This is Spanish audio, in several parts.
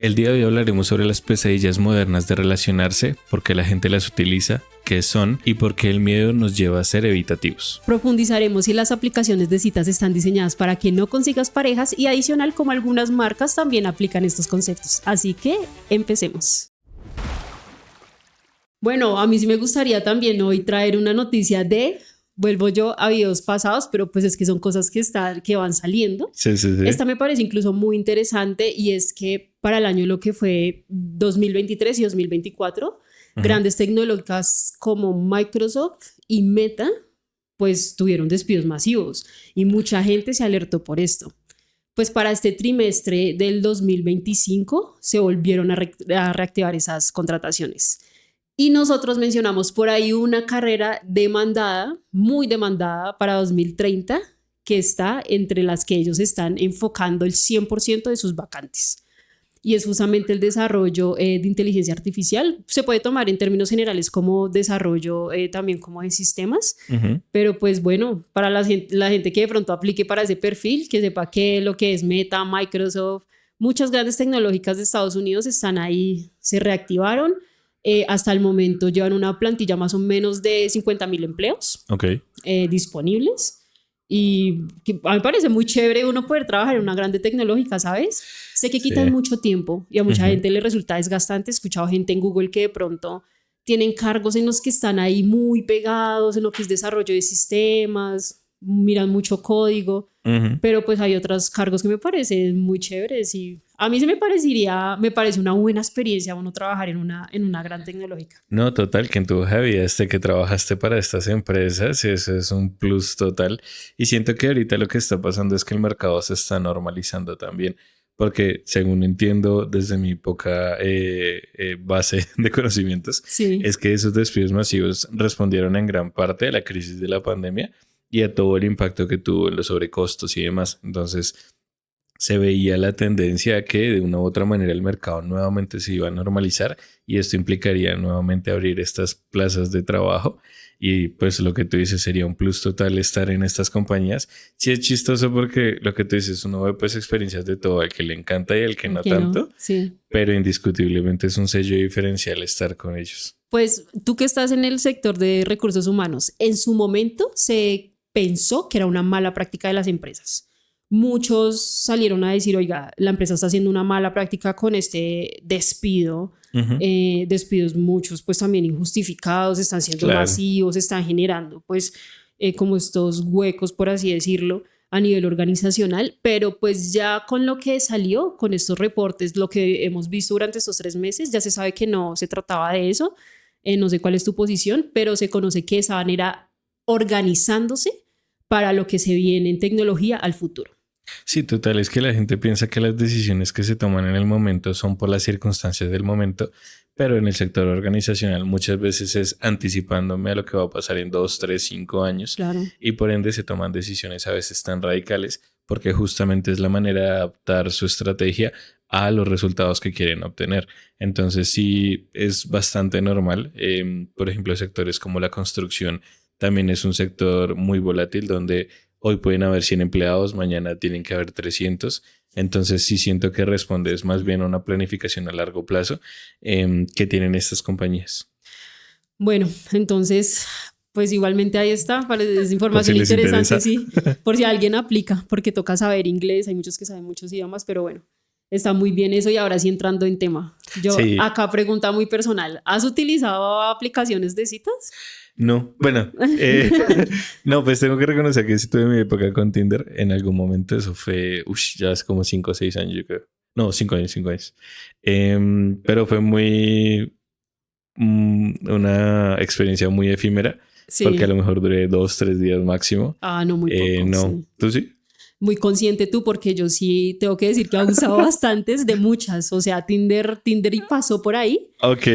El día de hoy hablaremos sobre las pesadillas modernas de relacionarse, por qué la gente las utiliza, qué son y por qué el miedo nos lleva a ser evitativos. Profundizaremos si las aplicaciones de citas están diseñadas para que no consigas parejas y adicional como algunas marcas también aplican estos conceptos. Así que empecemos. Bueno, a mí sí me gustaría también hoy traer una noticia vuelvo yo a videos pasados, pero pues es que son cosas que van saliendo. Sí. Esta me parece incluso muy interesante y es que para el año lo que fue 2023 y 2024, grandes tecnológicas como Microsoft y Meta pues tuvieron despidos masivos y mucha gente se alertó por esto. Pues para este trimestre del 2025 se volvieron a reactivar esas contrataciones. Y nosotros mencionamos por ahí una carrera demandada, muy demandada para 2030, que está entre las que ellos están enfocando el 100% de sus vacantes. Y es justamente el desarrollo de inteligencia artificial. Se puede tomar en términos generales como desarrollo también como de sistemas. Pero pues bueno, para la gente que de pronto aplique para ese perfil, que sepa que lo que es Meta, Microsoft, muchas grandes tecnológicas de Estados Unidos están ahí, se reactivaron. Hasta el momento llevan una plantilla más o menos de 50,000 empleos disponibles y que a mí me parece muy chévere uno poder trabajar en una grande tecnológica, ¿sabes? Sé que quitan mucho tiempo y a mucha gente le resulta desgastante. He escuchado gente en Google que de pronto tienen cargos en los que están ahí muy pegados en lo que es desarrollo de sistemas, miran mucho código, pero pues hay otros cargos que me parecen muy chéveres y a mí me parece una buena experiencia uno trabajar en una gran tecnológica. No, total, que en tu hoja de vida que trabajaste para estas empresas, eso es un plus total. Y siento que ahorita lo que está pasando es que el mercado se está normalizando también. Porque según entiendo desde mi poca base de conocimientos, es que esos despidos masivos respondieron en gran parte a la crisis de la pandemia y a todo el impacto que tuvo en los sobrecostos y demás. Entonces se veía la tendencia a que de una u otra manera el mercado nuevamente se iba a normalizar y esto implicaría nuevamente abrir estas plazas de trabajo y pues lo que tú dices sería un plus total estar en estas compañías. Sí es chistoso porque lo que tú dices, uno ve pues experiencias de todo, al que le encanta y al que no tanto, pero indiscutiblemente es un sello diferencial estar con ellos. Pues tú que estás en el sector de recursos humanos, en su momento se pensó que era una mala práctica de las empresas. Muchos salieron a decir, oiga, la empresa está haciendo una mala práctica con este despido. Despidos muchos pues también injustificados, están siendo masivos, están generando pues como estos huecos, por así decirlo, a nivel organizacional, pero pues ya con lo que salió, con estos reportes, lo que hemos visto durante estos 3 meses, ya se sabe que no se trataba de eso. No sé cuál es tu posición, pero se conoce que estaban era organizándose para lo que se viene en tecnología al futuro. Sí, total, es que la gente piensa que las decisiones que se toman en el momento son por las circunstancias del momento, pero en el sector organizacional muchas veces es anticipándome a lo que va a pasar en 2, 3, 5 años. Claro. Y por ende se toman decisiones a veces tan radicales porque justamente es la manera de adaptar su estrategia a los resultados que quieren obtener. Entonces sí es bastante normal. Por ejemplo, sectores como la construcción también es un sector muy volátil donde hoy pueden haber 100 empleados, mañana tienen que haber 300. Entonces sí siento que respondes más bien a una planificación a largo plazo que tienen estas compañías. Bueno, entonces pues igualmente ahí está, es información interesante, sí, por si alguien aplica, porque toca saber inglés, hay muchos que saben muchos idiomas, pero bueno, está muy bien eso. Y ahora sí entrando en tema, acá pregunta muy personal, ¿has utilizado aplicaciones de citas? No, bueno, no, pues tengo que reconocer que sí tuve mi época con Tinder en algún momento. Eso fue, ya hace como 5 o 6 años, yo creo. No, 5 años. Pero fue una experiencia muy efímera, porque a lo mejor duré 2, 3 días máximo. No, muy poco. No, sí. ¿tú sí? Muy consciente tú, porque yo sí tengo que decir que he usado bastantes de muchas. O sea, Tinder y pasó por ahí. Ok.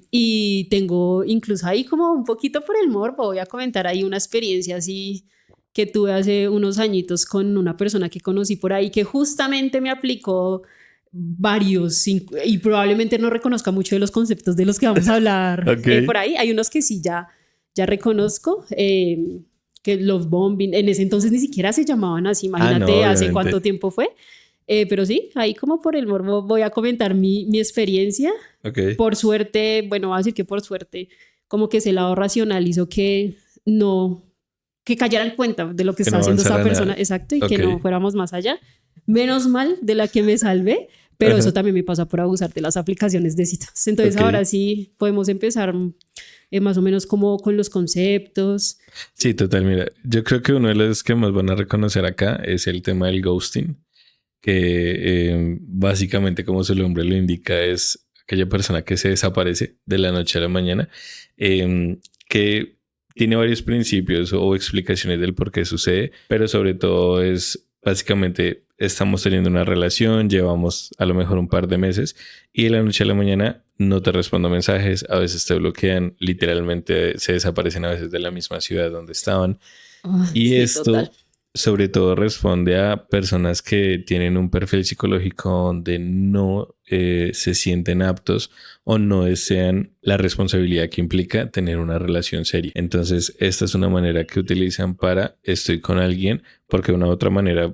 Y tengo incluso ahí como un poquito por el morbo. Voy a comentar ahí una experiencia así que tuve hace unos añitos con una persona que conocí por ahí que justamente me aplicó varios y probablemente no reconozca mucho de los conceptos de los que vamos a hablar por ahí. Hay unos que sí ya reconozco. Que love bombing, en ese entonces ni siquiera se llamaban así, imagínate hace cuánto tiempo fue. Pero sí, ahí como por el morbo voy a comentar mi experiencia. Ok. Por suerte, bueno, voy a decir que por suerte, como que ese lado racional hizo que no, que cayera en cuenta de lo que Que está no haciendo esa avanzara persona, nada. exacto, y Ok. que no fuéramos más allá. Menos mal de la que me salvé, pero Ajá. eso también me pasa por abusar de las aplicaciones de citas. Entonces Ok. ahora sí podemos empezar más o menos como con los conceptos. Sí, total. Mira, yo creo que uno de los que más van a reconocer acá es el tema del ghosting, que básicamente, como su nombre lo indica, es aquella persona que se desaparece de la noche a la mañana, que tiene varios principios o explicaciones del por qué sucede, pero sobre todo es básicamente estamos teniendo una relación, llevamos a lo mejor un par de meses y de la noche a la mañana no te respondo mensajes, a veces te bloquean, literalmente se desaparecen a veces de la misma ciudad donde estaban. Ay, Y sí, total. esto sobre todo responde a personas que tienen un perfil psicológico donde no se sienten aptos o no desean la responsabilidad que implica tener una relación seria. Entonces, esta es una manera que utilizan para estoy con alguien, porque de una u otra manera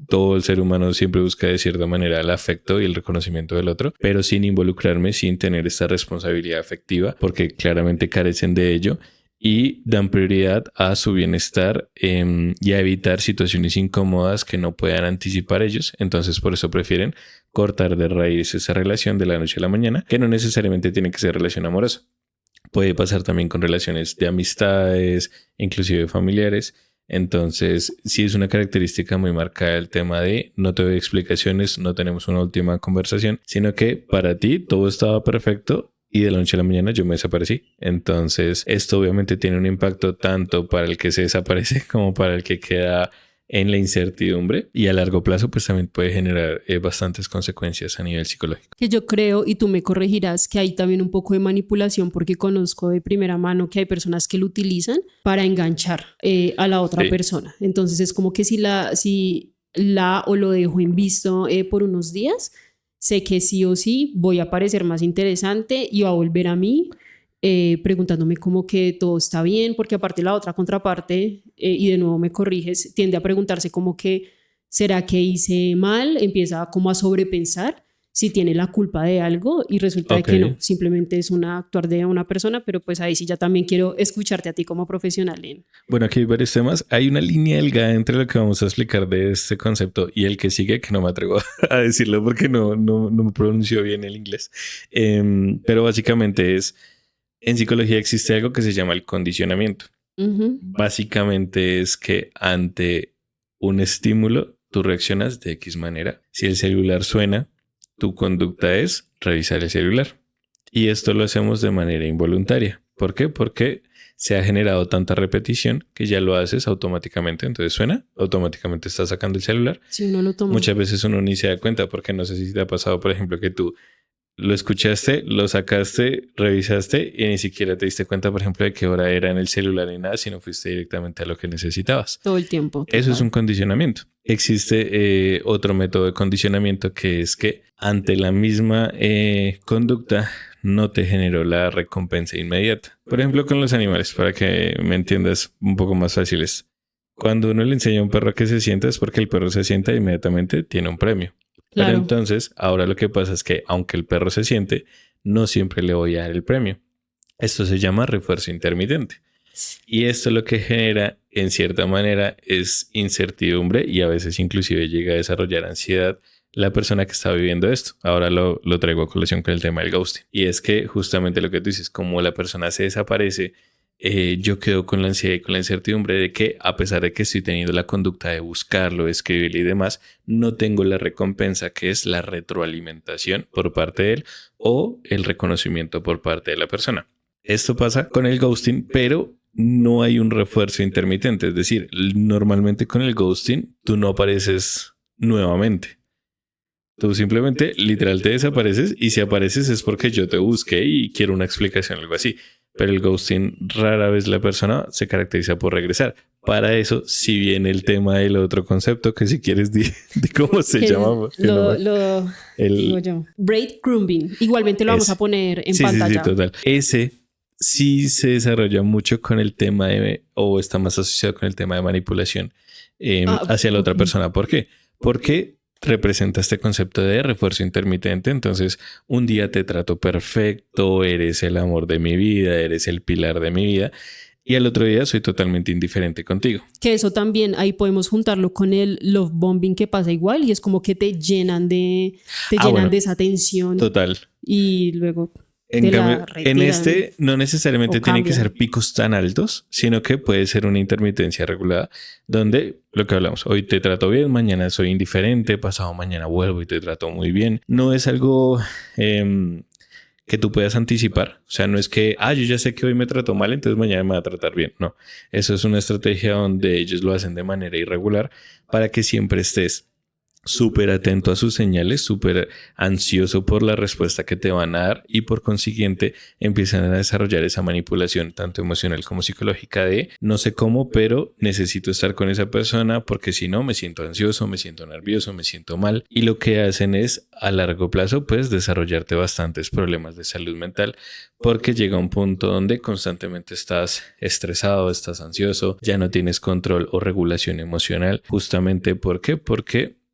todo el ser humano siempre busca de cierta manera el afecto y el reconocimiento del otro, pero sin involucrarme, sin tener esta responsabilidad afectiva, porque claramente carecen de ello y dan prioridad a su bienestar y a evitar situaciones incómodas que no puedan anticipar ellos. Entonces por eso prefieren cortar de raíz esa relación de la noche a la mañana, que no necesariamente tiene que ser relación amorosa. Puede pasar también con relaciones de amistades, inclusive familiares. Entonces, sí es una característica muy marcada el tema de no te doy explicaciones, no tenemos una última conversación, sino que para ti todo estaba perfecto y de la noche a la mañana yo me desaparecí. Entonces, esto obviamente tiene un impacto tanto para el que se desaparece como para el que queda en la incertidumbre y a largo plazo pues también puede generar bastantes consecuencias a nivel psicológico. Que yo creo, y tú me corregirás, que hay también un poco de manipulación porque conozco de primera mano que hay personas que lo utilizan para enganchar a la otra Sí, persona. Entonces es como que si la o lo dejo en visto por unos días, sé que sí o sí voy a parecer más interesante y va a volver a mí preguntándome como que todo está bien, porque aparte la otra contraparte, y de nuevo me corriges, tiende a preguntarse como que ¿será que hice mal? Empieza como a sobrepensar si tiene la culpa de algo y resulta de ok. que no, simplemente es una actuar de una persona, pero pues ahí sí ya también quiero escucharte a ti como profesional en... Bueno, aquí hay varios temas. Hay una línea delgada entre lo que vamos a explicar de este concepto y el que sigue, que no me atrevo a decirlo porque no me pronuncio bien el inglés. Pero básicamente es, en psicología existe algo que se llama el condicionamiento. Ujú. Básicamente es que ante un estímulo, tú reaccionas de X manera. Si el celular suena, tu conducta es revisar el celular. Y esto lo hacemos de manera involuntaria. ¿Por qué? Porque se ha generado tanta repetición que ya lo haces automáticamente. Entonces suena, automáticamente estás sacando el celular. Si uno lo toma. Muchas veces uno ni se da cuenta porque no sé si te ha pasado, por ejemplo, que tú lo escuchaste, lo sacaste, revisaste y ni siquiera te diste cuenta, por ejemplo, de qué hora era en el celular ni nada, sino fuiste directamente a lo que necesitabas. Todo el tiempo. Eso es Total. un condicionamiento. Existe otro método de condicionamiento que es que ante la misma conducta no te generó la recompensa inmediata. Por ejemplo, con los animales, para que me entiendas un poco más fáciles. Cuando uno le enseña a un perro que se sienta es porque el perro se sienta e inmediatamente tiene un premio. Pero Claro. entonces, ahora lo que pasa es que aunque el perro se siente, no siempre le voy a dar el premio. Esto se llama refuerzo intermitente. Y esto lo que genera, en cierta manera, es incertidumbre y a veces inclusive llega a desarrollar ansiedad la persona que está viviendo esto. Ahora lo traigo a colación con el tema del ghosting. Y es que justamente lo que tú dices, como la persona se desaparece, yo quedo con la ansiedad y con la incertidumbre de que a pesar de que estoy teniendo la conducta de buscarlo, escribirle y demás, no tengo la recompensa que es la retroalimentación por parte de él o el reconocimiento por parte de la persona. Esto pasa con el ghosting, pero no hay un refuerzo intermitente. Es decir, normalmente con el ghosting tú no apareces nuevamente. Tú simplemente, literal, te desapareces y si apareces es porque yo te busqué y quiero una explicación, algo así. Pero el ghosting, rara vez la persona se caracteriza por regresar. Para eso, si viene el tema del otro concepto, que si quieres de cómo se Que llama. lo digo El, yo. Breadcrumbing. Igualmente lo vamos a poner en sí, pantalla. total. Ese sí se desarrolla mucho con el tema de, o está más asociado con el tema de manipulación hacia la otra ok. persona. ¿Por qué? Porque representa este concepto de refuerzo intermitente. Entonces, un día te trato perfecto, eres el amor de mi vida, eres el pilar de mi vida. Y al otro día soy totalmente indiferente contigo. Que eso también, ahí podemos juntarlo con el love bombing que pasa igual y es como que te llenan de esa tensión. Total. Y luego en este no necesariamente tienen que ser picos tan altos, sino que puede ser una intermitencia regulada donde lo que hablamos, hoy te trato bien, mañana soy indiferente, pasado mañana vuelvo y te trato muy bien. No es algo que tú puedas anticipar. O sea, no es que, yo ya sé que hoy me trato mal, entonces mañana me va a tratar bien. No, eso es una estrategia donde ellos lo hacen de manera irregular para que siempre estés súper atento a sus señales, súper ansioso por la respuesta que te van a dar y por consiguiente empiezan a desarrollar esa manipulación tanto emocional como psicológica de no sé cómo, pero necesito estar con esa persona porque si no me siento ansioso, me siento nervioso, me siento mal y lo que hacen es a largo plazo pues desarrollarte bastantes problemas de salud mental porque llega un punto donde constantemente estás estresado, estás ansioso, ya no tienes control o regulación emocional. Justamente ¿por qué? Porque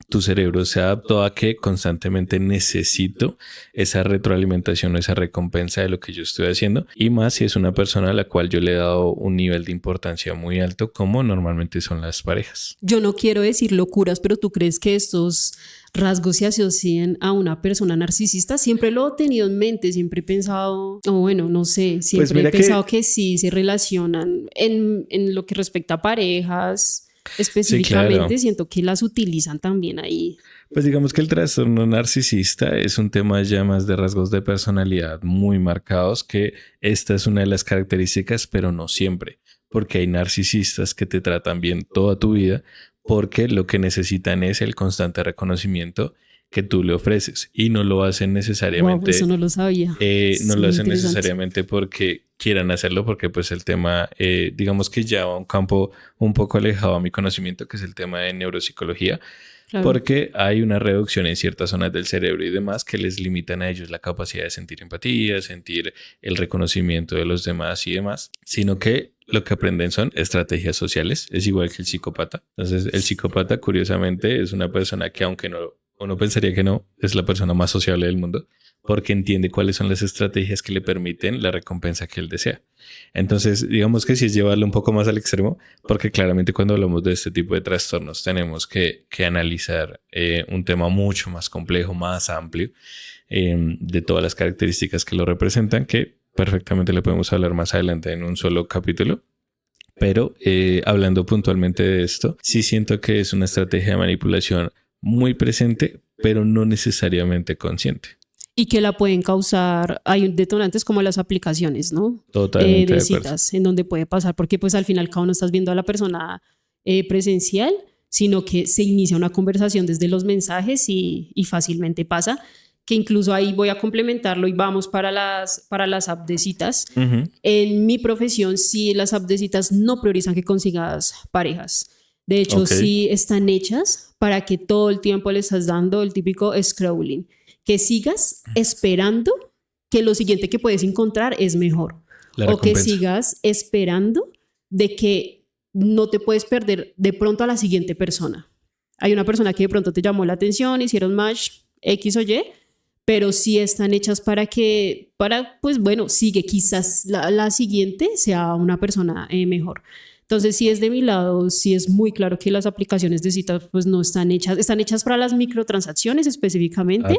tu cerebro se adaptó a que constantemente necesito esa retroalimentación o esa recompensa de lo que yo estoy haciendo y más si es una persona a la cual yo le he dado un nivel de importancia muy alto como normalmente son las parejas. Yo no quiero decir locuras, pero ¿tú crees que estos rasgos se asocian a una persona narcisista? Siempre lo he tenido en mente, siempre he pensado, o bueno, no sé, siempre he pensado que sí se relacionan en lo que respecta a parejas. Específicamente, sí, claro. Siento que las utilizan también ahí. Pues digamos que el trastorno narcisista es un tema ya más de rasgos de personalidad muy marcados, que esta es una de las características, pero no siempre, porque hay narcisistas que te tratan bien toda tu vida porque lo que necesitan es el constante reconocimiento que tú le ofreces y no lo hacen necesariamente. Wow, eso no lo sabía. No lo hacen necesariamente porque quieran hacerlo, porque pues el tema, digamos que ya va a un campo un poco alejado a mi conocimiento, que es el tema de neuropsicología, claro. Porque hay una reducción en ciertas zonas del cerebro y demás que les limitan a ellos la capacidad de sentir empatía, sentir el reconocimiento de los demás y demás, sino que lo que aprenden son estrategias sociales, es igual que el psicópata. Entonces el psicópata curiosamente es una persona que aunque uno pensaría que no, es la persona más sociable del mundo porque entiende cuáles son las estrategias que le permiten la recompensa que él desea. Entonces, digamos que sí es llevarlo un poco más al extremo, porque claramente cuando hablamos de este tipo de trastornos tenemos que analizar un tema mucho más complejo, más amplio, de todas las características que lo representan, que perfectamente le podemos hablar más adelante en un solo capítulo. Pero hablando puntualmente de esto, sí siento que es una estrategia de manipulación muy presente, pero no necesariamente consciente. Y que la pueden causar, hay detonantes como las aplicaciones, ¿no? Totalmente de citas, en donde puede pasar, porque pues al final cada uno estás viendo a la persona presencial, sino que se inicia una conversación desde los mensajes y fácilmente pasa, que incluso ahí voy a complementarlo y vamos para las apps de citas. Uh-huh. En mi profesión, sí, las apps de citas no priorizan que consigas parejas. De hecho, sí están hechas para que todo el tiempo le estás dando el típico scrolling, que sigas esperando que lo siguiente que puedes encontrar es mejor. O que sigas esperando de que no te puedes perder de pronto a la siguiente persona. Hay una persona que de pronto te llamó la atención, hicieron match X o Y, pero sí están hechas para pues bueno, sigue, quizás la siguiente sea una persona mejor. Entonces, sí es de mi lado, sí es muy claro que las aplicaciones de citas pues no están hechas para las microtransacciones específicamente,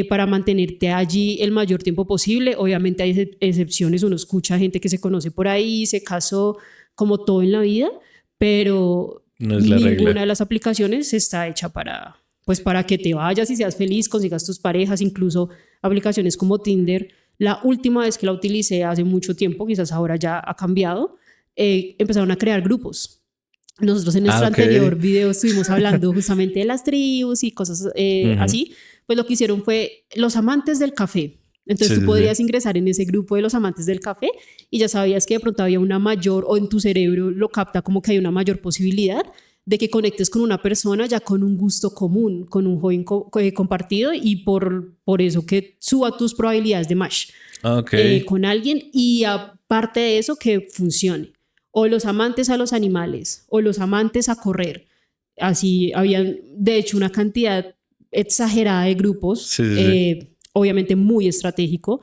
para mantenerte allí el mayor tiempo posible. Obviamente hay excepciones, uno escucha gente que se conoce por ahí, se casó, como todo en la vida, pero no es ninguna de las aplicaciones está hecha para que te vayas y seas feliz, consigas tus parejas, incluso aplicaciones como Tinder. La última vez que la utilicé hace mucho tiempo, quizás ahora ya ha cambiado, empezaron a crear grupos. Nosotros en nuestro anterior video estuvimos hablando justamente de las tribus y cosas así. Pues lo que hicieron fue los amantes del café. Entonces tú podrías ingresar en ese grupo de los amantes del café y ya sabías que de pronto había una mayor, o en tu cerebro lo capta como que hay una mayor posibilidad de que conectes con una persona ya con un gusto común, con un hobby compartido y por eso que suba tus probabilidades de match con alguien y aparte de eso que funcione. O los amantes a los animales, o los amantes a correr. Así habían, de hecho, una cantidad exagerada de grupos, Sí, sí, sí. obviamente muy estratégico,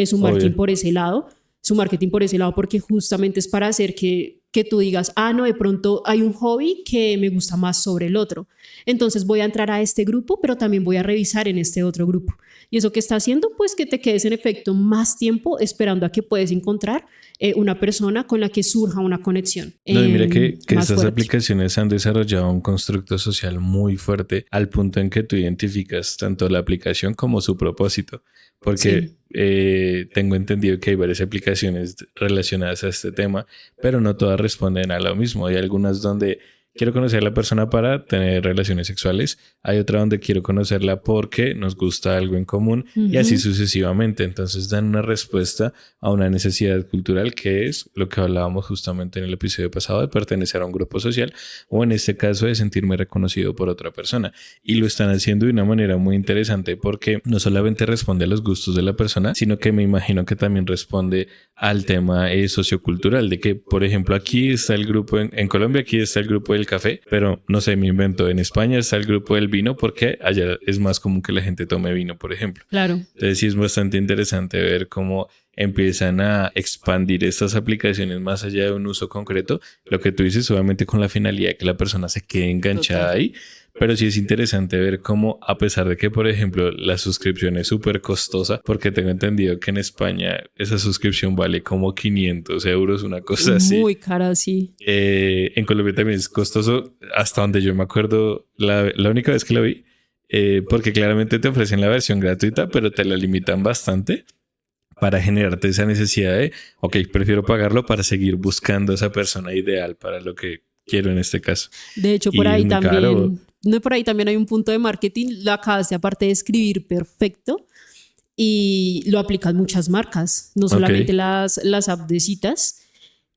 su marketing Obvio. por ese lado, su marketing por ese lado, porque justamente es para hacer que tú digas, ah, no, de pronto hay un hobby que me gusta más sobre el otro. Entonces voy a entrar a este grupo, pero también voy a revisar en este otro grupo. ¿Y eso qué está haciendo? Pues que te quedes en efecto más tiempo esperando a que puedes encontrar una persona con la que surja una conexión No, y mira que más estas fuerte. aplicaciones han desarrollado un constructo social muy fuerte al punto en que tú identificas tanto la aplicación como su propósito. Porque Sí. tengo entendido que hay varias aplicaciones relacionadas a este tema, pero no todas responden a lo mismo. Hay algunas donde quiero conocer a la persona para tener relaciones sexuales, hay otra donde quiero conocerla porque nos gusta algo en común y así Ujú. sucesivamente. Entonces dan una respuesta a una necesidad cultural que es lo que hablábamos justamente en el episodio pasado de pertenecer a un grupo social o en este caso de sentirme reconocido por otra persona. Y lo están haciendo de una manera muy interesante porque no solamente responde a los gustos de la persona, sino que me imagino que también responde al tema sociocultural de que, por ejemplo, aquí está el grupo, en Colombia aquí está el grupo del café, pero no sé, me invento, en España está el grupo del vino porque allá es más común que la gente tome vino, por ejemplo. Claro. Entonces sí es bastante interesante ver cómo empiezan a expandir estas aplicaciones más allá de un uso concreto. Lo que tú dices, obviamente con la finalidad de que la persona se quede enganchada Total. ahí, pero sí es interesante ver cómo, a pesar de que, por ejemplo, la suscripción es súper costosa, porque tengo entendido que en España esa suscripción vale como 500 euros, una cosa así. Muy cara, sí. En Colombia también es costoso, hasta donde yo me acuerdo, la única vez que lo vi, porque claramente te ofrecen la versión gratuita, pero te la limitan bastante para generarte esa necesidad de, ok, prefiero pagarlo para seguir buscando a esa persona ideal para lo que quiero en este caso. De hecho, por Y es ahí muy caro. también, no, por ahí también hay un punto de marketing, lo acabaste aparte de escribir perfecto y lo aplican muchas marcas, no Ok. solamente las apps de citas,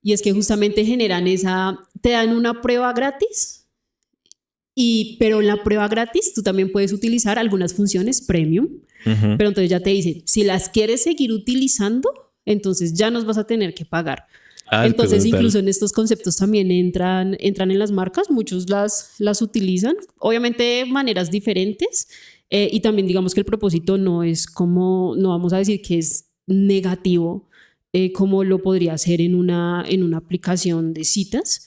y es que justamente generan te dan una prueba gratis, pero en la prueba gratis tú también puedes utilizar algunas funciones premium, Ujú. pero entonces ya te dice, si las quieres seguir utilizando, entonces ya nos vas a tener que pagar. Ah, pero Entonces, total. incluso en estos conceptos también entran en las marcas, muchos las utilizan, obviamente de maneras diferentes, y también digamos que el propósito no es como, no vamos a decir que es negativo, como lo podría ser en una aplicación de citas,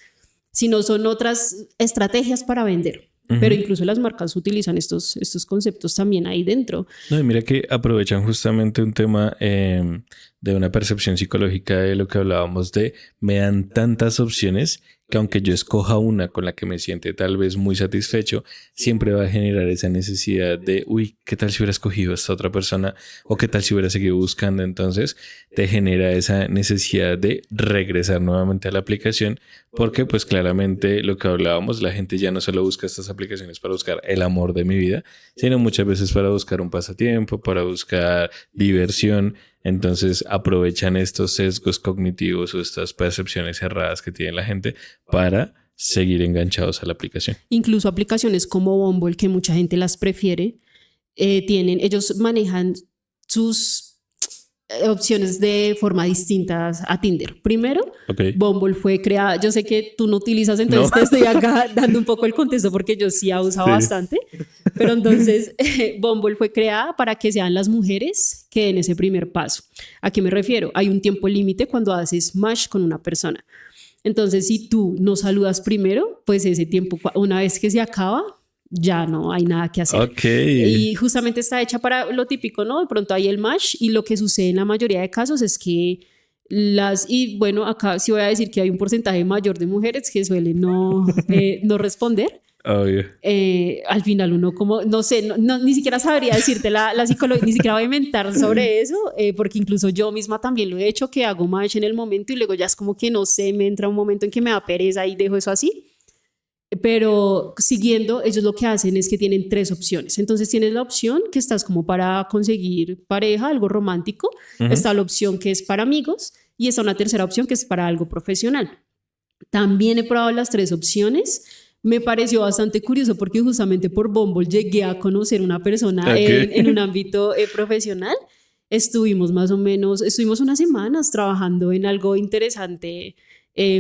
sino son otras estrategias para vender. Pero Ujú. incluso las marcas utilizan estos conceptos también ahí dentro. No, y mira que aprovechan justamente un tema de una percepción psicológica de lo que hablábamos de me dan tantas opciones que aunque yo escoja una con la que me siente tal vez muy satisfecho, siempre va a generar esa necesidad de, uy, ¿qué tal si hubiera escogido a esta otra persona? ¿O qué tal si hubiera seguido buscando? Entonces te genera esa necesidad de regresar nuevamente a la aplicación porque pues claramente lo que hablábamos, la gente ya no solo busca estas aplicaciones para buscar el amor de mi vida, sino muchas veces para buscar un pasatiempo, para buscar diversión. Entonces aprovechan estos sesgos cognitivos o estas percepciones erradas que tiene la gente para seguir enganchados a la aplicación. Incluso aplicaciones como Bumble, que mucha gente las prefiere, ellos manejan sus opciones de forma distinta a Tinder. Primero, Ok. Bumble fue creada, yo sé que tú no utilizas, No. entonces te estoy acá dando un poco el contexto porque yo sí he usado Sí. bastante, pero entonces Bumble fue creada para que sean las mujeres que den ese primer paso. ¿A qué me refiero? Hay un tiempo límite cuando haces match con una persona. Entonces, si tú no saludas primero, pues ese tiempo, una vez que se acaba, ya no hay nada que hacer. Ok. Y justamente está hecha para lo típico, ¿no? De pronto hay el match y lo que sucede en la mayoría de casos es que y bueno, acá sí voy a decir que hay un porcentaje mayor de mujeres que suelen no responder. Obvio. Al final uno como, no sé, ni siquiera sabría decirte la psicología, ni siquiera voy a inventar sobre eso, porque incluso yo misma también lo he hecho, que hago match en el momento y luego ya es como que no sé, me entra un momento en que me da pereza y dejo eso así. Pero siguiendo, ellos lo que hacen es que tienen tres opciones. Entonces tienes la opción que estás como para conseguir pareja, algo romántico. Ujú. Está la opción que es para amigos y está una tercera opción que es para algo profesional. También he probado las tres opciones. Me pareció bastante curioso porque justamente por Bumble llegué a conocer una persona Ok. en un ámbito profesional. Estuvimos unas semanas trabajando en algo interesante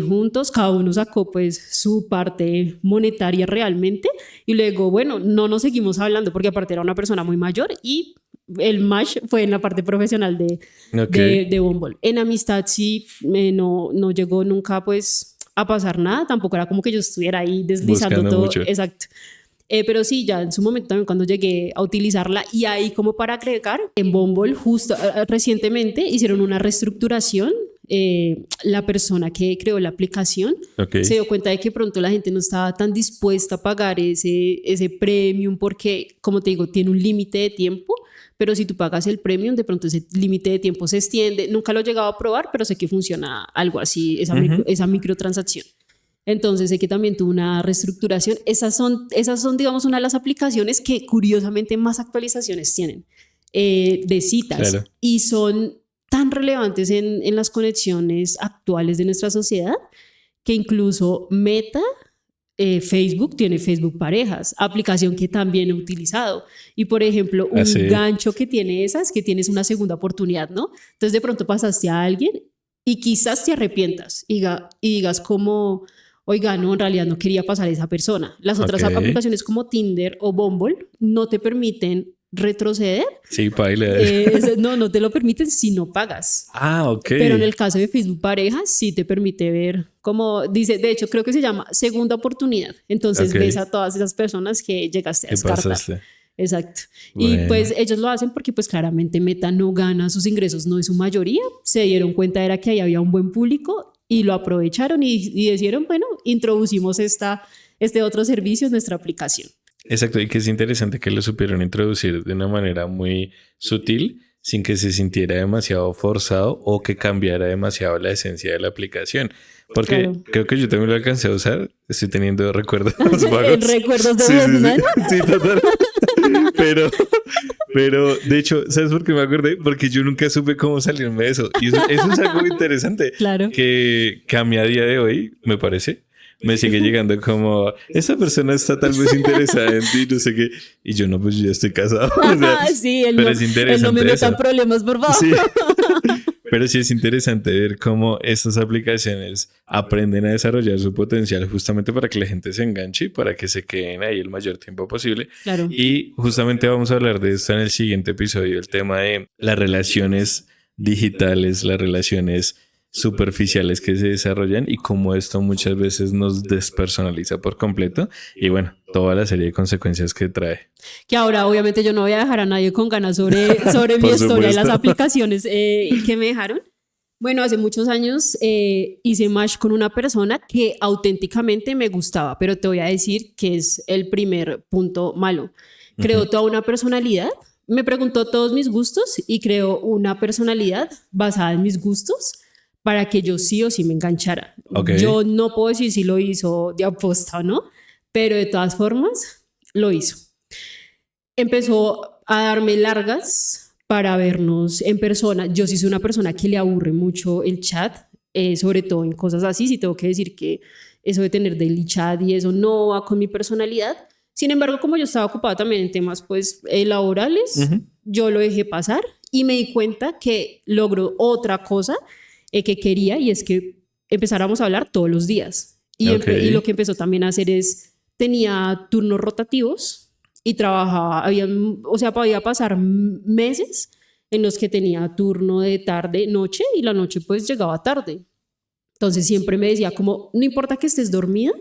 juntos, cada uno sacó pues su parte monetaria realmente y luego, bueno, no nos seguimos hablando porque aparte era una persona muy mayor y el match fue en la parte profesional de Bumble. En amistad sí, no llegó nunca pues a pasar nada, tampoco era como que yo estuviera ahí deslizando buscando todo. mucho. Exacto. Pero sí, ya en su momento también cuando llegué a utilizarla y ahí como para agregar, en Bumble justo recientemente hicieron una reestructuración. La persona que creó la aplicación se dio cuenta de que pronto la gente no estaba tan dispuesta a pagar ese premium porque, como te digo, tiene un límite de tiempo, pero si tú pagas el premium, de pronto ese límite de tiempo se extiende. Nunca lo he llegado a probar, pero sé que funciona algo así, esa microtransacción. Entonces sé que también tuvo una reestructuración. Esas son, digamos, una de las aplicaciones que curiosamente más actualizaciones tienen de citas. Claro. Y son tan relevantes en las conexiones actuales de nuestra sociedad que incluso Meta, Facebook tiene Facebook Parejas, aplicación que también he utilizado. Y por ejemplo, un gancho que tiene esas, que tienes una segunda oportunidad, ¿no? Entonces de pronto pasaste a alguien y quizás te arrepientas y digas como... Oiga, no, en realidad no quería pasar a esa persona. Las otras aplicaciones como Tinder o Bumble no te permiten retroceder. Sí, baila. No te lo permiten si no pagas. Ah, ok. Pero en el caso de Facebook Parejas sí te permite ver, como dice, de hecho creo que se llama segunda oportunidad. Entonces ves a todas esas personas que llegaste a descartar. Pasaste? Exacto. Bueno. Y pues ellos lo hacen porque pues claramente Meta no gana sus ingresos, no es su mayoría. Se dieron cuenta era que ahí había un buen público y lo aprovecharon y decidieron, bueno, introducimos este otro servicio en nuestra aplicación. Exacto, y que es interesante que lo supieron introducir de una manera muy sutil, sin que se sintiera demasiado forzado o que cambiara demasiado la esencia de la aplicación. Porque creo que yo también lo alcancé a usar. Estoy teniendo recuerdos vagos. ¿Recuerdos de Batman? Sí, total. Pero, de hecho, ¿sabes por qué me acordé? Porque yo nunca supe cómo salirme de eso. Y eso es algo interesante. Claro. Que a mí a día de hoy, me parece, me sigue llegando como, esta persona está tal vez interesada en ti, no sé qué. Y yo no, pues yo ya estoy casado. O sea, sí, pero es interesante. Él no me metan problemas, por favor. Sí. Pero sí es interesante ver cómo estas aplicaciones aprenden a desarrollar su potencial justamente para que la gente se enganche y para que se queden ahí el mayor tiempo posible. Claro. Y justamente vamos a hablar de esto en el siguiente episodio, el tema de las relaciones digitales, las relaciones superficiales que se desarrollan y cómo esto muchas veces nos despersonaliza por completo y bueno, toda la serie de consecuencias que trae. Que ahora obviamente yo no voy a dejar a nadie con ganas sobre mi historia de las aplicaciones que me dejaron. Bueno, hace muchos años hice match con una persona que auténticamente me gustaba, pero te voy a decir que es el primer punto malo. Creó toda una personalidad, me preguntó todos mis gustos y creó una personalidad basada en mis gustos para que yo sí o sí me enganchara. Yo no puedo decir si lo hizo de aposta o no, pero de todas formas lo hizo. Empezó a darme largas para vernos en persona. Yo sí soy una persona que le aburre mucho el chat, sobre todo en cosas así. Sí tengo que decir que eso de tener daily chat y eso no va con mi personalidad. Sin embargo, como yo estaba ocupada también en temas pues laborales, yo lo dejé pasar y me di cuenta que logró otra cosa que quería y es que empezáramos a hablar todos los días. Y lo que empezó también a hacer es, tenía turnos rotativos y trabajaba, podía pasar meses en los que tenía turno de tarde, noche y la noche pues llegaba tarde. Entonces siempre me decía como, no importa que estés dormida,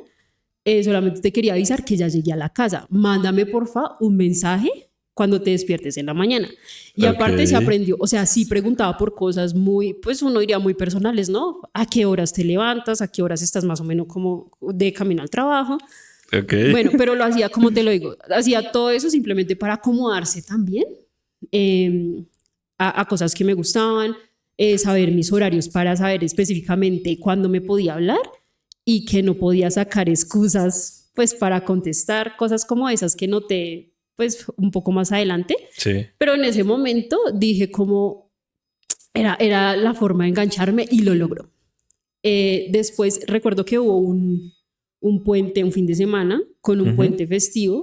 solamente te quería avisar que ya llegué a la casa. Mándame porfa un mensaje cuando te despiertes en la mañana. Y aparte se aprendió, o sea, sí preguntaba por cosas muy, pues uno diría muy personales, ¿no? ¿A qué horas te levantas? ¿A qué horas estás más o menos como de camino al trabajo? Bueno, pero lo hacía, como te lo digo, hacía todo eso simplemente para acomodarse también a cosas que me gustaban, saber mis horarios para saber específicamente cuándo me podía hablar y que no podía sacar excusas pues para contestar, cosas como esas que noté pues un poco más adelante. Sí. Pero en ese momento dije como era la forma de engancharme y lo logró. Después recuerdo que hubo un puente, un fin de semana con un puente festivo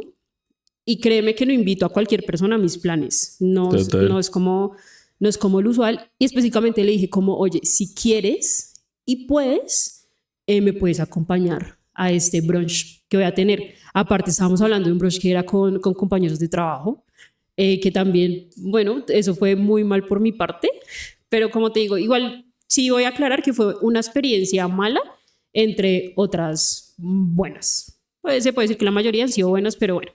y créeme que no invito a cualquier persona a mis planes. No es como lo usual y específicamente le dije como, oye, si quieres y puedes, ¿me puedes acompañar a este brunch que voy a tener? Aparte, estábamos hablando de un brunch que era con compañeros de trabajo, que también, bueno, eso fue muy mal por mi parte, pero como te digo, igual sí voy a aclarar que fue una experiencia mala entre otras buenas. Pues se puede decir que la mayoría han sido buenas, pero bueno.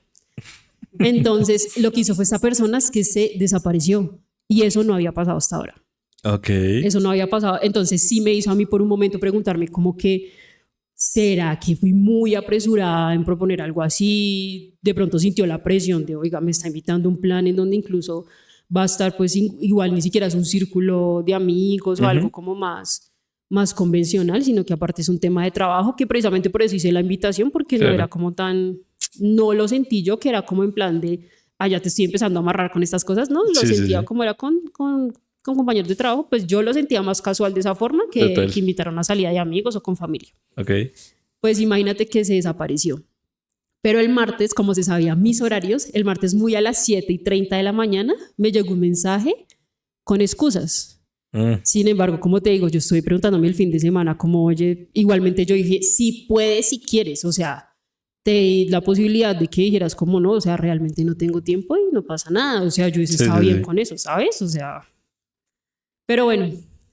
Entonces, lo que hizo fue esta persona es que se desapareció y eso no había pasado hasta ahora. Ok. Eso no había pasado. Entonces, sí me hizo a mí por un momento preguntarme como que, ¿será que fui muy apresurada en proponer algo así? De pronto sintió la presión de, oiga, me está invitando a un plan en donde incluso va a estar, pues igual ni siquiera es un círculo de amigos o algo como más convencional, sino que aparte es un tema de trabajo, que precisamente por eso hice la invitación, porque no era como tan, no lo sentí yo que era como en plan de, ya te estoy empezando a amarrar con estas cosas, ¿no? Lo sentía como era con compañeros de trabajo, pues yo lo sentía más casual de esa forma que invitar a una salida de amigos o con familia. Okay. Pues imagínate que se desapareció. Pero el martes, como se sabía mis horarios, el martes muy a las 7:30 de la mañana me llegó un mensaje con excusas. Sin embargo, como te digo, yo estoy preguntándome el fin de semana como, oye, igualmente yo dije, si puedes, si quieres, o sea, te di la posibilidad de que dijeras como no, o sea, realmente no tengo tiempo y no pasa nada, o sea, yo estaba bien con eso, ¿sabes? O sea, pero bueno,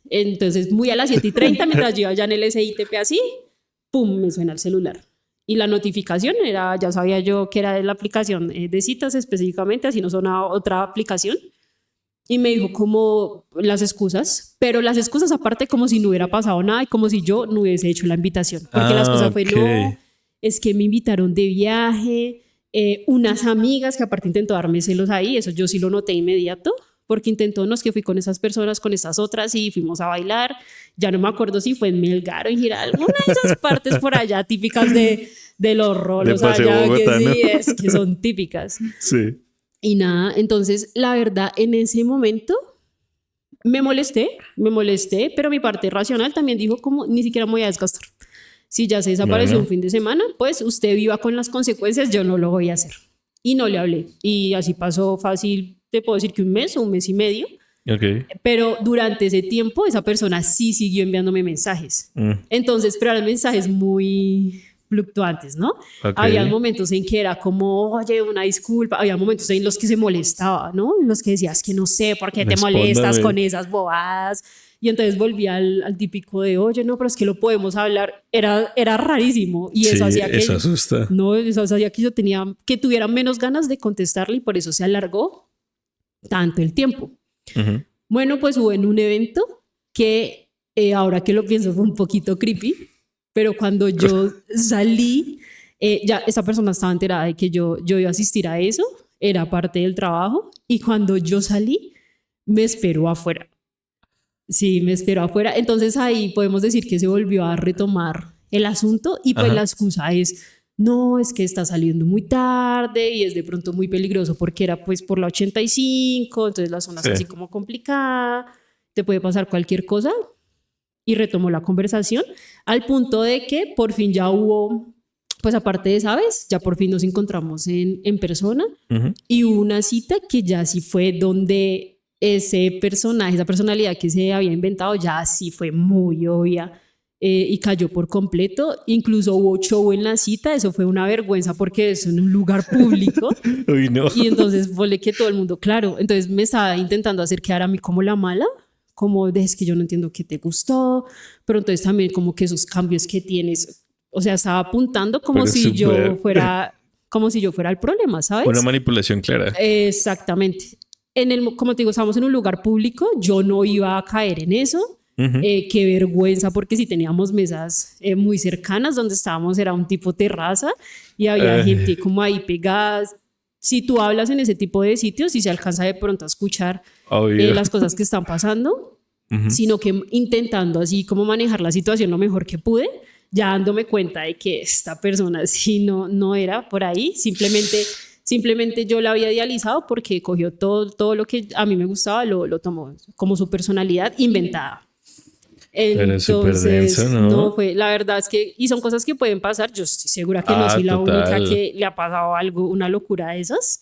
entonces muy a las 7:30 mientras yo iba ya en el SITP así, pum, me suena el celular. Y la notificación era, ya sabía yo que era de la aplicación de citas específicamente, así no sonaba otra aplicación. Y me dijo como las excusas, pero las excusas aparte como si no hubiera pasado nada y como si yo no hubiese hecho la invitación. Porque la excusa fue, no, es que me invitaron de viaje, unas amigas que aparte intentó darme celos ahí, eso yo sí lo noté inmediato, porque intentó, no es que fui con esas personas, con esas otras y fuimos a bailar, ya no me acuerdo si fue en Melgar o en Giral, alguna de esas partes por allá típicas de los rolos allá, Bogotá, que sí, ¿no? Es que son típicas. Sí. Y nada, entonces la verdad en ese momento me molesté, pero mi parte racional también dijo como ni siquiera me voy a desgastar. Si ya se desapareció un fin de semana, pues usted viva con las consecuencias, yo no lo voy a hacer. Y no le hablé. Y así pasó fácil, te puedo decir que un mes o un mes y medio. Okay. Pero durante ese tiempo esa persona sí siguió enviándome mensajes. Entonces, pero eran mensajes muy fluctuantes, ¿no? Okay. Había momentos en que era como, oye, una disculpa. Había momentos en los que se molestaba, ¿no? En los que decías que no sé por qué te molestas con esas bobadas. Y entonces volvía al típico de, oye, no, pero es que lo podemos hablar. Era rarísimo. Y eso hacía que... eso asusta. No, eso hacía que yo tuviera menos ganas de contestarle y por eso se alargó tanto el tiempo. Bueno, pues hubo en un evento que ahora que lo pienso fue un poquito creepy, pero cuando yo salí, ya esa persona estaba enterada de que yo iba a asistir a eso, era parte del trabajo, y cuando yo salí, me esperó afuera. Sí, me esperó afuera. Entonces ahí podemos decir que se volvió a retomar el asunto y pues la excusa es, no, es que está saliendo muy tarde y es de pronto muy peligroso porque era pues por la 85, entonces la zona es así como complicada, te puede pasar cualquier cosa. Y retomó la conversación al punto de que por fin ya hubo, pues aparte de esa vez, ya por fin nos encontramos en persona y hubo una cita que ya sí fue donde ese personaje, esa personalidad que se había inventado ya sí fue muy obvia y cayó por completo. Incluso hubo show en la cita, eso fue una vergüenza porque eso en un lugar público. Uy, no. Y entonces volé que todo el mundo, claro, entonces me estaba intentando hacer quedar a mí como la mala, como de es que yo no entiendo qué te gustó, pero entonces también como que esos cambios que tienes, o sea, estaba apuntando como si yo fuera el problema, ¿sabes? Una manipulación clara. Exactamente. Como te digo, estábamos en un lugar público, yo no iba a caer en eso. Qué vergüenza, porque si teníamos mesas muy cercanas donde estábamos, era un tipo terraza y había gente como ahí pegadas. Si tú hablas en ese tipo de sitios y se alcanza de pronto a escuchar las cosas que están pasando, sino que intentando así como manejar la situación lo mejor que pude, ya dándome cuenta de que esta persona sí no era por ahí, simplemente yo la había idealizado porque cogió todo lo que a mí me gustaba, lo tomó como su personalidad inventada. Entonces, denso, ¿no? Fue, la verdad es que, y son cosas que pueden pasar, yo estoy segura que no soy la única que le ha pasado algo, una locura de esas.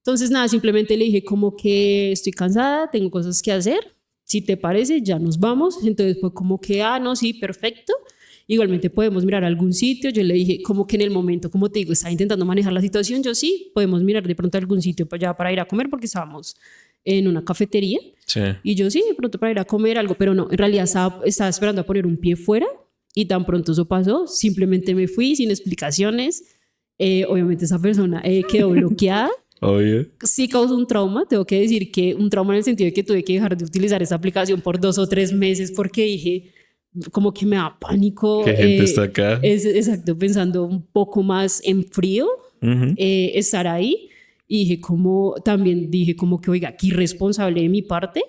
Entonces nada, simplemente le dije como que estoy cansada, tengo cosas que hacer, si te parece ya nos vamos. Entonces fue como que, no, sí, perfecto. igualmente podemos mirar algún sitio. Yo le dije como que en el momento, como te digo, estaba intentando manejar la situación, yo sí, podemos mirar de pronto algún sitio para ir a comer porque estábamos en una cafetería. Sí. Y yo sí, de pronto para ir a comer algo, pero no, en realidad estaba esperando a poner un pie fuera y tan pronto eso pasó, simplemente me fui sin explicaciones. Obviamente esa persona quedó bloqueada. Obvio. Sí causó un trauma, tengo que decir que un trauma en el sentido de que tuve que dejar de utilizar esa aplicación por 2 o 3 meses porque dije, como que me da pánico. ¿Qué gente está acá? Exacto, pensando un poco más en frío, estar ahí. Y dije también dije como que, oiga, qué irresponsable de mi parte,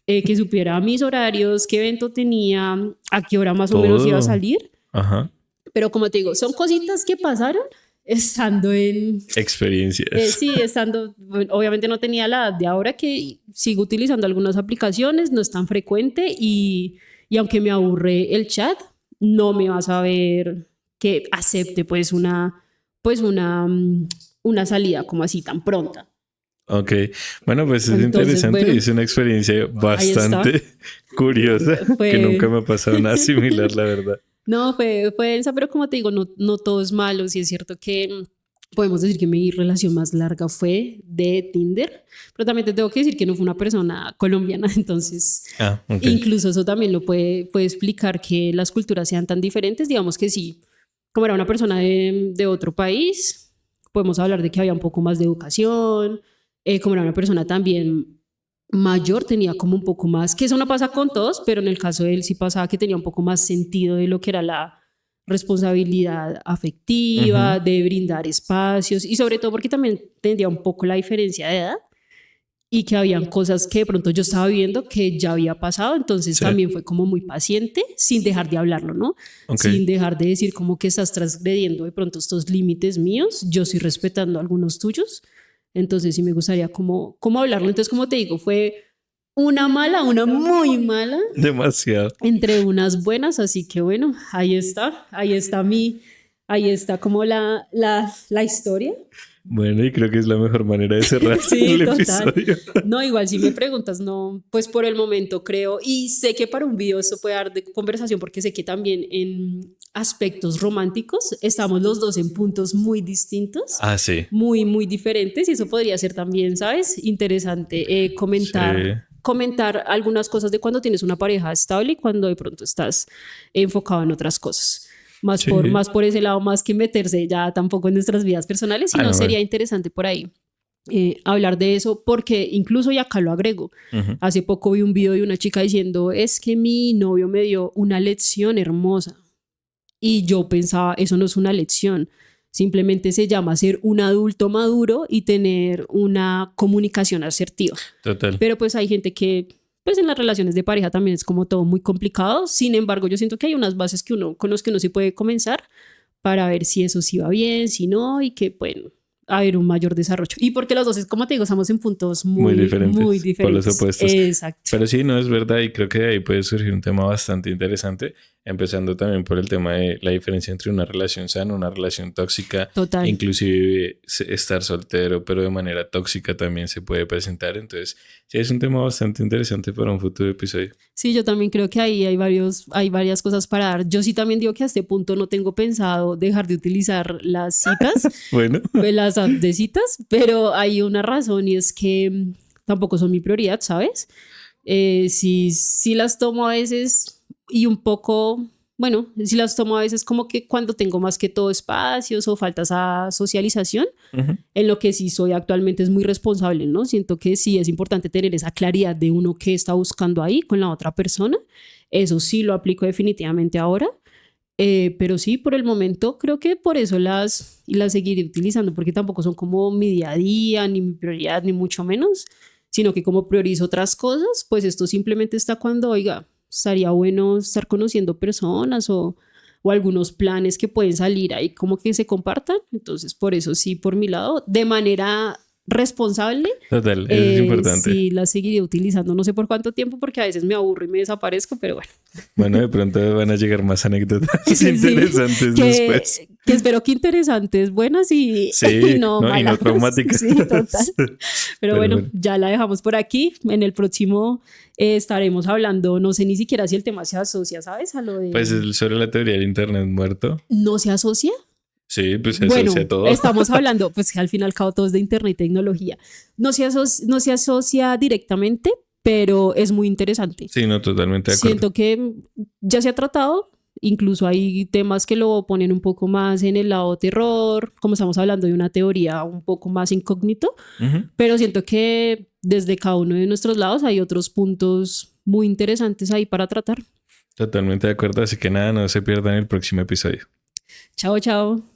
que supiera mis horarios, qué evento tenía, a qué hora más o menos iba a salir. Ajá. Pero como te digo, son cositas que pasaron estando en... Experiencias. Sí, estando... Bueno, obviamente no tenía la edad de ahora, que sigo utilizando algunas aplicaciones, no es tan frecuente y aunque me aburre el chat, no me vas a ver que acepte pues una salida como así tan pronta. Ok, bueno, pues es Entonces, interesante bueno, y es una experiencia bastante curiosa que nunca me ha pasado nada similar, la verdad. No, fue densa, pero como te digo, no todo es malo. Sí es cierto que podemos decir que mi relación más larga fue de Tinder, pero también te tengo que decir que no fue una persona colombiana, entonces Okay. Incluso eso también lo puede explicar que las culturas sean tan diferentes. Digamos que sí, como era una persona de otro país, podemos hablar de que había un poco más de educación, como era una persona también mayor, tenía como un poco más, que eso no pasa con todos, pero en el caso de él sí pasaba que tenía un poco más sentido de lo que era la responsabilidad afectiva, de brindar espacios y sobre todo porque también tendría un poco la diferencia de edad y que habían cosas que de pronto yo estaba viendo que ya había pasado, entonces también fue como muy paciente sin dejar de hablarlo, ¿no? Okay. Sin dejar de decir como que estás transgrediendo de pronto estos límites míos, yo estoy respetando algunos tuyos. Entonces sí me gustaría como hablarlo. Entonces, como te digo, fue una muy mala. Demasiado. Entre unas buenas, así que bueno, ahí está como la historia. Bueno, y creo que es la mejor manera de cerrar sí, el total. episodio. No, igual si me preguntas, no, pues por el momento creo, y sé que para un video esto puede dar de conversación porque sé que también en aspectos románticos estamos los dos en puntos muy distintos. Sí. Muy, muy diferentes y eso podría ser también, ¿sabes? Interesante comentar algunas cosas de cuando tienes una pareja estable y cuando de pronto estás enfocado en otras cosas. Más por ese lado, más que meterse ya tampoco en nuestras vidas personales, sino sería interesante por ahí hablar de eso, porque incluso, y acá lo agrego, hace poco vi un video de una chica diciendo, es que mi novio me dio una lección hermosa. Y yo pensaba, eso no es una lección, simplemente se llama ser un adulto maduro y tener una comunicación asertiva. Total. Pero pues hay gente que... pues en las relaciones de pareja también es como todo muy complicado. Sin embargo, yo siento que hay unas bases con las que uno sí puede comenzar para ver si eso sí va bien, si no, y que pueden haber un mayor desarrollo. Y porque los dos, es como te digo, estamos en puntos muy diferentes. Por los opuestos. Exacto. Pero sí, no es verdad, y creo que de ahí puede surgir un tema bastante interesante, empezando también por el tema de la diferencia entre una relación sana, una relación tóxica. Total. Inclusive estar soltero, pero de manera tóxica también se puede presentar. Entonces, sí, es un tema bastante interesante para un futuro episodio. Sí, yo también creo que ahí hay varias cosas para dar. Yo sí también digo que a este punto no tengo pensado dejar de utilizar las citas, bueno, las apps de citas, pero hay una razón y es que tampoco son mi prioridad, ¿sabes? Sí las tomo a veces y un poco, bueno, sí las tomo a veces como que cuando tengo más que todo espacios o falta esa socialización, en lo que sí soy actualmente es muy responsable, ¿no? Siento que sí es importante tener esa claridad de uno que está buscando ahí con la otra persona. Eso sí lo aplico definitivamente ahora. Pero sí, por el momento creo que por eso las seguiré utilizando, porque tampoco son como mi día a día, ni mi prioridad, ni mucho menos, sino que como priorizo otras cosas, pues esto simplemente está cuando, oiga, estaría bueno estar conociendo personas o algunos planes que pueden salir ahí como que se compartan. Entonces, por eso sí, por mi lado, de manera responsable, Total, es importante. sí la seguiré utilizando. No sé por cuánto tiempo, porque a veces me aburro y me desaparezco, pero bueno. Bueno, de pronto van a llegar más anécdotas Sí, interesantes después. que espero que interesantes, buenas y, Sí, y no no, y malas. no traumáticas. Sí, total. Pero bueno, ya la dejamos por aquí. En el próximo estaremos hablando, no sé ni siquiera si el tema se asocia, ¿sabes? A lo de... Pues sobre la teoría del internet muerto. ¿No se asocia? Sí, pues se Bueno, asocia todo. estamos hablando, pues que al fin y al cabo todo es de internet y tecnología. No se asocia directamente, pero es muy interesante. Sí, no, totalmente de acuerdo. Siento que ya se ha tratado, incluso hay temas que lo ponen un poco más en el lado terror, como estamos hablando de una teoría un poco más incógnito, pero siento que desde cada uno de nuestros lados hay otros puntos muy interesantes ahí para tratar. Totalmente de acuerdo, así que nada, no se pierdan el próximo episodio. Chao, chao.